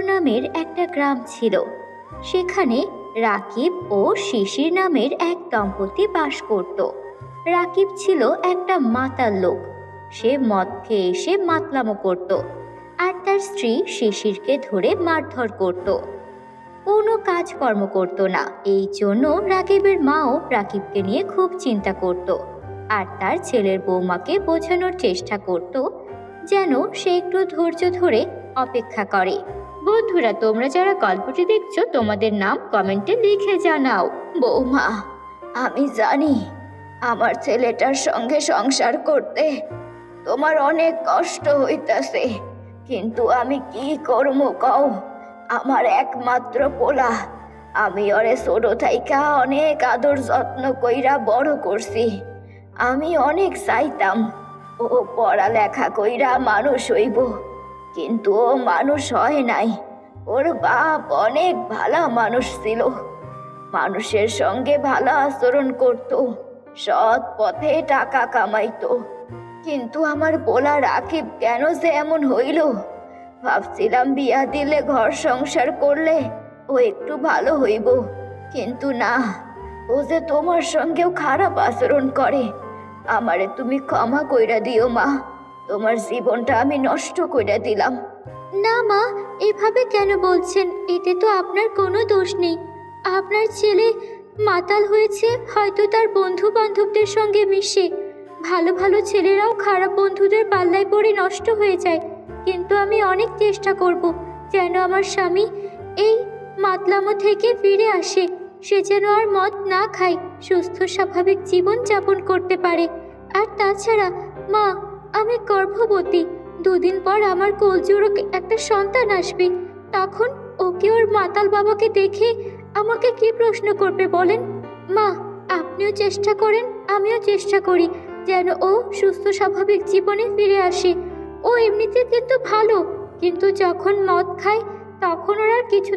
নামের একটা গ্রাম ছিল। সেখানে রাকিব ও শিশির নামের এক দম্পতি বাস করত। রাকিব ছিল একটা মাতাল লোক। সে মদ খেয়ে এসে মাতলামো করত, আর তার স্ত্রী শিশিরকে ধরে মারধর করত। কোনো কাজকর্ম করত না। এই জন্য রাকিবের মাও রাকিবকে নিয়ে খুব চিন্তা করত, আর তার ছেলের বৌমাকে বোঝানোর চেষ্টা করত যেন সে একটু ধৈর্য ধরে অপেক্ষা করে। বন্ধুরা, তোমরা যারা গল্পটি দেখছো তোমাদের নাম কমেন্টে লিখে জানাও। বৌমা, আমি জানি আমার ছেলেটার সঙ্গে সংসার করতে তোমার অনেক কষ্ট হইতাছে, কিন্তু আমি কি করবো কও? আমার একমাত্র পোলা, আমি ওরে ছোট থাইকা অনেক আদর যত্ন কইরা বড় করছি। আমি অনেক চাইতাম ও পড়ালেখা কইরা মানুষ হইব, কিন্তু ও মানুষ হয় নাই। ওর বাপ অনেক ভালো মানুষ ছিল, মানুষের সঙ্গে ভালো আচরণ করত, সৎ পথে টাকা কামাইতো। কিন্তু আমার পোলা রাকিব কেন যে এমন হইল? ভাবছিলাম বিয়া দিলে ঘর সংসার করলে ও একটু ভালো হইব, কিন্তু না, ও যে তোমার সঙ্গেও খারাপ আচরণ করে। আমারে তুমি ক্ষমা কইরা দিও মা, তোমার জীবনটা আমি নষ্ট কইরা দিলাম। না মা, এভাবে কেন বলছেন? এতে তো আপনার কোনো দোষ নেই। আপনার ছেলে মাতাল হয়েছে হয়তো তার বন্ধু বান্ধবদের সঙ্গে মিশে। ভালো ভালো ছেলেরাও খারাপ বন্ধুদের পাল্লায় পড়ে নষ্ট হয়ে যায়। কিন্তু আমি অনেক চেষ্টা করব যেন আমার স্বামী এই মাতলামো থেকে ফিরে আসে। সে যেন আর মদ না খায়, সুস্থ স্বাভাবিক জীবন যাপন করতে পারে। আর তাছাড়া মা, আমি গর্ভবতী। 2 দিন পর আমার কোলজোড়ো একটা সন্তান আসবে। তখন ওকে ওর মাতাল বাবাকে দেখে আমাকে কি প্রশ্ন করবে বলেন? মা, আপনিও চেষ্টা করেন, আমিও চেষ্টা করি যেন ও সুস্থ স্বাভাবিক জীবনে ফিরে আসে। ও এমনিতে কিন্তু ভালো, কিন্তু যখন মদ খায় তখন ওর আর কিছু